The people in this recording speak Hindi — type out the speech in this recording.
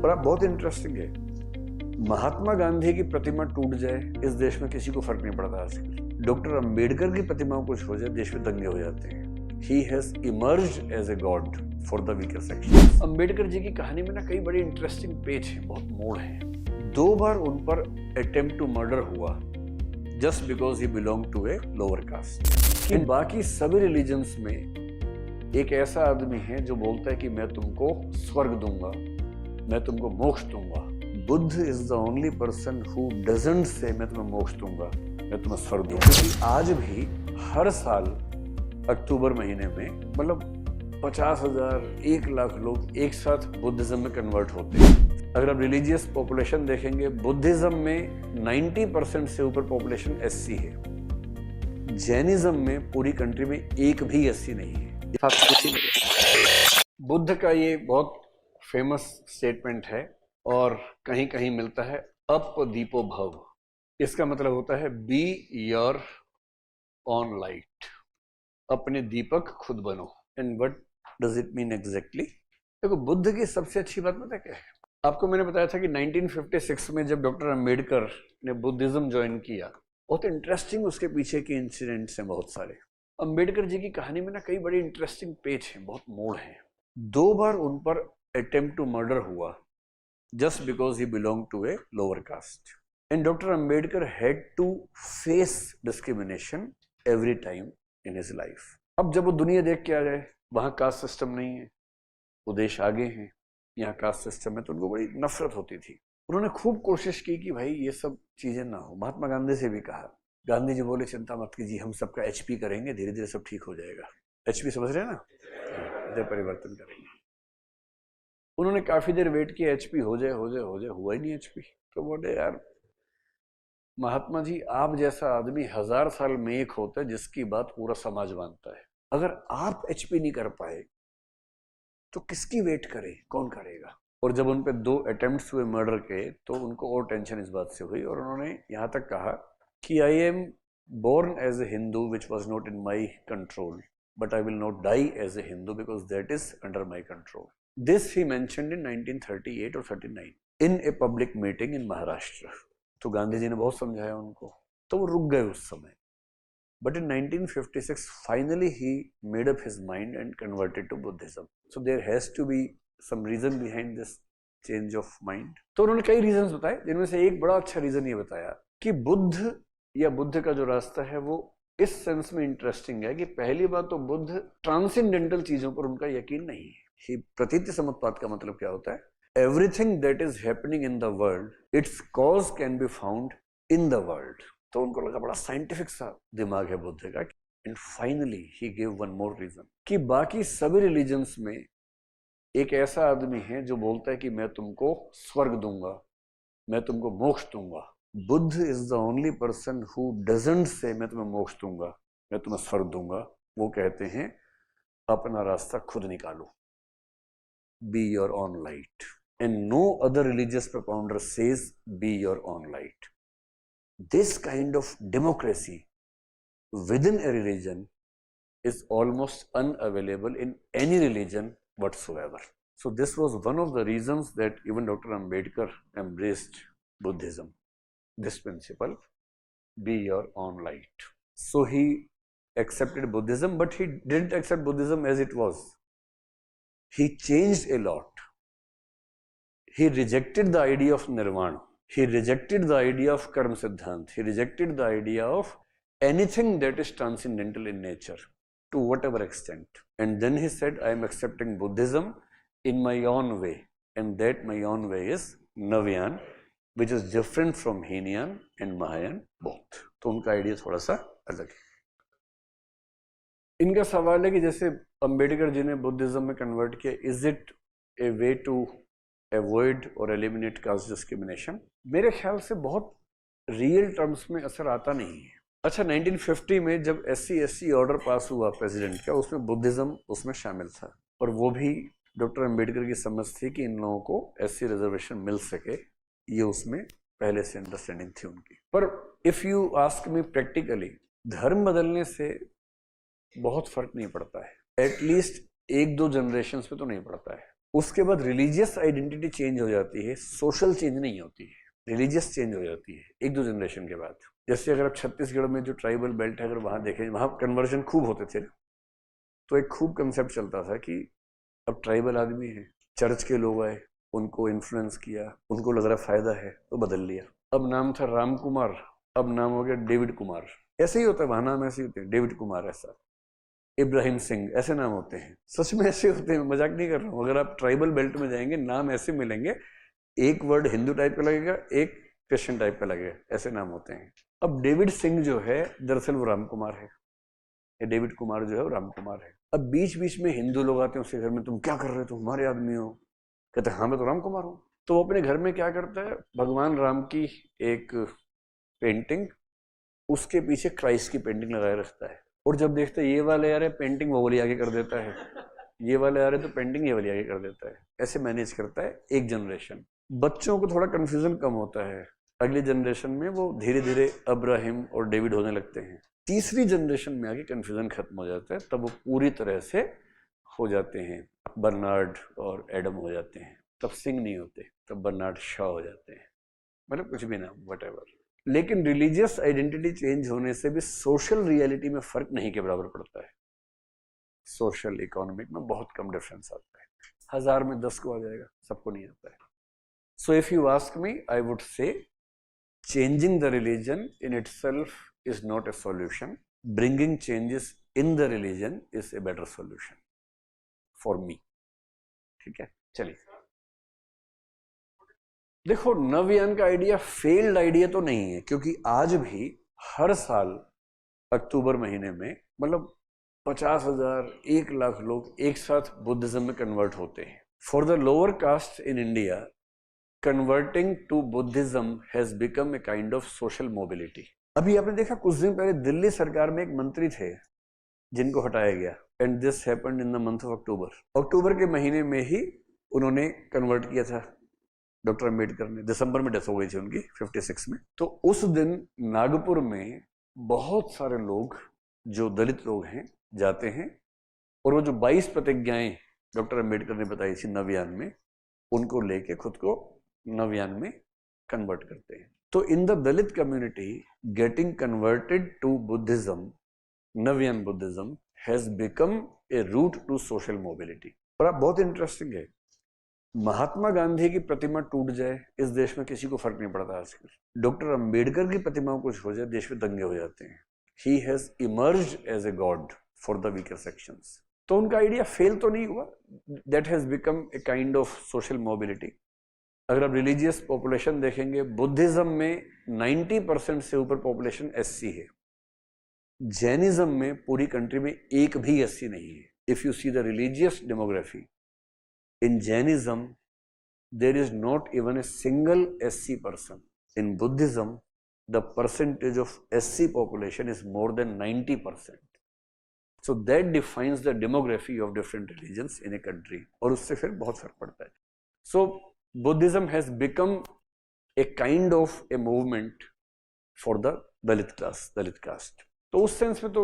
और आप बहुत इंटरेस्टिंग है, महात्मा गांधी की प्रतिमा टूट जाए इस देश में किसी को फर्क नहीं पड़ता आजकल। डॉक्टर अंबेडकर की प्रतिमा कुछ हो जाए देश में दंगे हो जाते हैं। He has emerged as a god for the weaker sections। Ambedkar ji की कहानी में ना कई बड़े इंटरेस्टिंग पेज हैं, बहुत मोड़ हैं। 2 बार उन पर अटेम्प्ट टू मर्डर हुआ just because he belong to a lower caste. इन बाकी सभी रिलीजन्स में एक ऐसा आदमी है जो बोलता है कि मैं तुमको स्वर्ग दूंगा, मैं तुमको मोक्ष दूंगा। Buddha is the only person who doesn't say मैं तुम्हें मोक्ष दूंगा, मैं तुम्हें स्वर्ग दूंगा। क्योंकि आज भी हर साल अक्टूबर महीने में मतलब 50,000 1 लाख लोग एक साथ बुद्धिज्म में कन्वर्ट होते हैं। अगर आप रिलीजियस पॉपुलेशन देखेंगे, बुद्धिज्म में 90% से ऊपर पॉपुलेशन एससी है। जैनिज्म में पूरी कंट्री में एक भी एससी नहीं है। बुद्ध का ये बहुत फेमस स्टेटमेंट है और कहीं कहीं मिलता है अप दीपो भव। इसका मतलब होता है बी योर ऑन लाइट, अपने दीपक खुद बनो। And what does it mean exactly? देखो, बुद्ध की सबसे अच्छी बात पता क्या है? आपको मैंने बताया था कि 1956 में जब डॉक्टर अंबेडकर ने बुद्धिज्म ज्वाइन किया, बहुत इंटरेस्टिंग उसके पीछे के इंसिडेंट्स हैं बहुत सारे। अंबेडकर जी की कहानी में ना कई बड़े इंटरेस्टिंग पेज हैं, बहुत मोड़ हैं। 2 बार उन पर अटेम्प्ट टू मर्डर हुआ just because he belong to a lower caste. And doctor Ambedkar had to face discrimination every time in his life. अब जब वो दुनिया देख के आ गए, वहां कास्ट सिस्टम नहीं है, वो देश आगे हैं, यहाँ कास्ट सिस्टम है, तो उनको बड़ी नफरत होती थी। उन्होंने खूब कोशिश की कि भाई ये सब चीजें ना हो। महात्मा गांधी से भी कहा, गांधी जी बोले चिंता मत कीजिए, हम सबका एचपी करेंगे, धीरे धीरे सब ठीक हो जाएगा। एचपी समझ रहे हैं ना, इधर परिवर्तन करेंगे। उन्होंने काफी देर वेट किया, एचपी हो जाए हो जाए हो जाए, हुआ ही नहीं एचपी। तो बोले यार महात्मा जी, आप जैसा आदमी 1000 साल में एक होता है जिसकी बात पूरा समाज मानता है। अगर आप एचपी नहीं कर पाए तो किसकी वेट करे, कौन करेगा? और जब उन पे 2 अटेम्प्ट्स हुए मर्डर के, तो उनको और टेंशन इस बात से हुई और उन्होंने यहां तक कहा कि I am born as a Hindu which was not in my control, but I will not die as a Hindu because that is under my control. This he mentioned in 1938 और 39 in a public meeting in Maharashtra. तो गांधी जी ने बहुत समझाया उनको, तो वो रुक गए उस समय। But in 1956 finally he made up his mind and converted to Buddhism. So there has to be some reason behind this change of mind. तो उन्होंने कई रीजंस बताए, जिनमें से एक बड़ा अच्छा रीजन ये बताया कि बुद्ध या बुद्ध का जो रास्ता है वो इस सेंस में इंटरेस्टिंग है कि पहली बात तो बुद्ध ट्रांसेंडेंटल चीजों पर उनका यकीन नहीं है। प्रतीति समुत्पाद का मतलब क्या होता है? Everything that is happening in the world, its cause can be found in the world। तो उनको लगा बड़ा साइंटिफिक सा दिमाग है बुद्ध का। And finally he gave one more reason कि बाकी सभी रिलीजन्स में एक ऐसा आदमी है जो बोलता है कि मैं तुमको स्वर्ग दूंगा, मैं तुमको मोक्ष दूंगा। Buddha is the only person who doesn't say मैं तुम्हें मोक्ष दूंगा, मैं तुम्हें स्वर्ग दूंगा। वो कहते हैं अपना रास्ता खुद निकालो, be your on light. And no other religious propounder says be your own light। This kind of democracy within a religion is almost unavailable in any religion whatsoever। So this was one of the reasons that even Dr. Ambedkar embraced Buddhism, this principle, be your own light। So he accepted Buddhism, but he didn't accept Buddhism as it was. He changed a lot। He rejected the idea of nirvana, he rejected the idea of karma siddhant, he rejected the idea of anything that is transcendental in nature to whatever extent। And then he said, I am accepting Buddhism in my own way, and that my own way is Navyan, which is different from Hinayan and Mahayan both। तो उनका आइडिया थोड़ा सा अलग है। इनका सवाल है कि जैसे अंबेडकर जी ने बुद्धिज्म में कन्वर्ट किया, is it a way to avoid और एलिमिनेट कास्ट डिस्क्रिमिनेशन? मेरे ख्याल से बहुत रियल टर्म्स में असर आता नहीं है। अच्छा, 1950 में जब SC/SC ऑर्डर पास हुआ प्रेसिडेंट का, उसमें बुद्धिज्म उसमें शामिल था, और वो भी डॉक्टर अंबेडकर की समझ थी कि इन लोगों को SC रिजर्वेशन मिल सके, ये उसमें पहले से अंडरस्टैंडिंग थी उनकी। पर if you ask me practically, धर्म बदलने से बहुत फर्क नहीं पड़ता है, एटलीस्ट 1-2 जनरेशन पे तो नहीं पड़ता है। उसके बाद रिलीजियस आइडेंटिटी चेंज हो जाती है, सोशल चेंज नहीं होती है, रिलीजियस चेंज हो जाती है एक दो जनरेशन के बाद। जैसे अगर आप छत्तीसगढ़ में जो ट्राइबल बेल्ट है अगर वहां देखें, वहां कन्वर्जन खूब होते थे, तो एक खूब कंसेप्ट चलता था कि अब ट्राइबल आदमी है, चर्च के लोग आए, उनको इन्फ्लुएंस किया, उनको लग रहा फायदा है तो बदल लिया। अब नाम था राम कुमार, अब नाम हो गया डेविड कुमार। ऐसे ही होता है, वहां नाम ऐसे ही होते हैं, डेविड कुमार ऐसा, इब्राहिम सिंह, ऐसे नाम होते हैं, सच में ऐसे होते हैं, मजाक नहीं कर रहा हूँ। अगर आप ट्राइबल बेल्ट में जाएंगे नाम ऐसे मिलेंगे, एक वर्ड हिंदू टाइप का लगेगा, एक क्रिश्चियन टाइप का लगेगा, ऐसे नाम होते हैं। अब डेविड सिंह जो है दरअसल वो राम कुमार है, या डेविड कुमार जो है वो राम कुमार है। अब बीच बीच में हिंदू लोग आते हैं उसके घर में, तुम क्या कर रहे हो, तुम हमारे आदमी हो, कहते हैं हाँ मैं तो राम कुमार हूँ। तो वो अपने घर में क्या करता है, भगवान राम की एक पेंटिंग, उसके पीछे क्राइस्ट की पेंटिंग लगाए रखता है, और जब देखते ये वाले आ रहे पेंटिंग वो वाली आगे कर देता है, ये वाले आ रहे तो पेंटिंग ये वाली आगे कर देता है, ऐसे मैनेज करता है एक जनरेशन। बच्चों को थोड़ा कंफ्यूजन कम होता है, अगली जनरेशन में वो धीरे धीरे अब्राहिम और डेविड होने लगते हैं। तीसरी जनरेशन में आके कंफ्यूजन खत्म हो जाता है, तब वो पूरी तरह से हो जाते हैं, बर्नार्ड और एडम हो जाते हैं, तब सिंह नहीं होते, तब बर्नार्ड शॉ हो जाते हैं, मतलब कुछ भी नाम व्हाटएवर। लेकिन रिलीजियस आइडेंटिटी चेंज होने से भी सोशल रियलिटी में फर्क नहीं के बराबर पड़ता है, सोशल इकोनॉमिक में बहुत कम डिफरेंस आता है, 1000 में 10 को आ जाएगा, सबको नहीं आता है। So if you ask me, I would say changing the religion in itself is not a solution. Bringing changes in the religion is a better solution for me. ठीक है, चलिए देखो, नवयान का आइडिया फेल्ड आइडिया तो नहीं है, क्योंकि आज भी हर साल अक्टूबर महीने में मतलब 50,000 1 लाख लोग एक साथ बुद्धिज्म में कन्वर्ट होते हैं। For the lower caste in India, converting to Buddhism has become a kind of social mobility. अभी आपने देखा कुछ दिन पहले दिल्ली सरकार में एक मंत्री थे जिनको हटाया गया, and this happened in the month of October. अक्टूबर के महीने में ही उन्होंने कन्वर्ट किया था डॉक्टर अम्बेडकर ने, दिसंबर में डेथ हो गई थी उनकी 56 में। तो उस दिन नागपुर में बहुत सारे लोग जो दलित लोग हैं जाते हैं, और वो जो 22 प्रतिज्ञाएं डॉक्टर अम्बेडकर ने बताई थी नवयान में, उनको लेके खुद को नवयान में कन्वर्ट करते हैं। तो in the Dalit community, getting converted to Buddhism, Navayana Buddhism has become a route to social mobility. और अब बहुत इंटरेस्टिंग है, महात्मा गांधी की प्रतिमा टूट जाए इस देश में किसी को फर्क नहीं पड़ता आजकल, डॉक्टर अंबेडकर की प्रतिमा कुछ हो जाए देश में दंगे हो जाते हैं। He has emerged as a god for the weaker sections. तो उनका आइडिया फेल तो नहीं हुआ, that has become a kind of social mobility. अगर आप रिलीजियस पॉपुलेशन देखेंगे, बुद्धिज्म में 90% से ऊपर पॉपुलेशन एससी है, जैनिज्म में पूरी कंट्री में एक भी एससी नहीं है। If you see the religious demography in Jainism, there is not even a single SC person. In Buddhism the percentage of SC population is more than 90%। So that defines the demography of different religions in a country, और उससे फिर बहुत फर्क पड़ता है। सो Buddhism has become a kind of a movement for the Dalit class, Dalit caste. तो उस सेंस में तो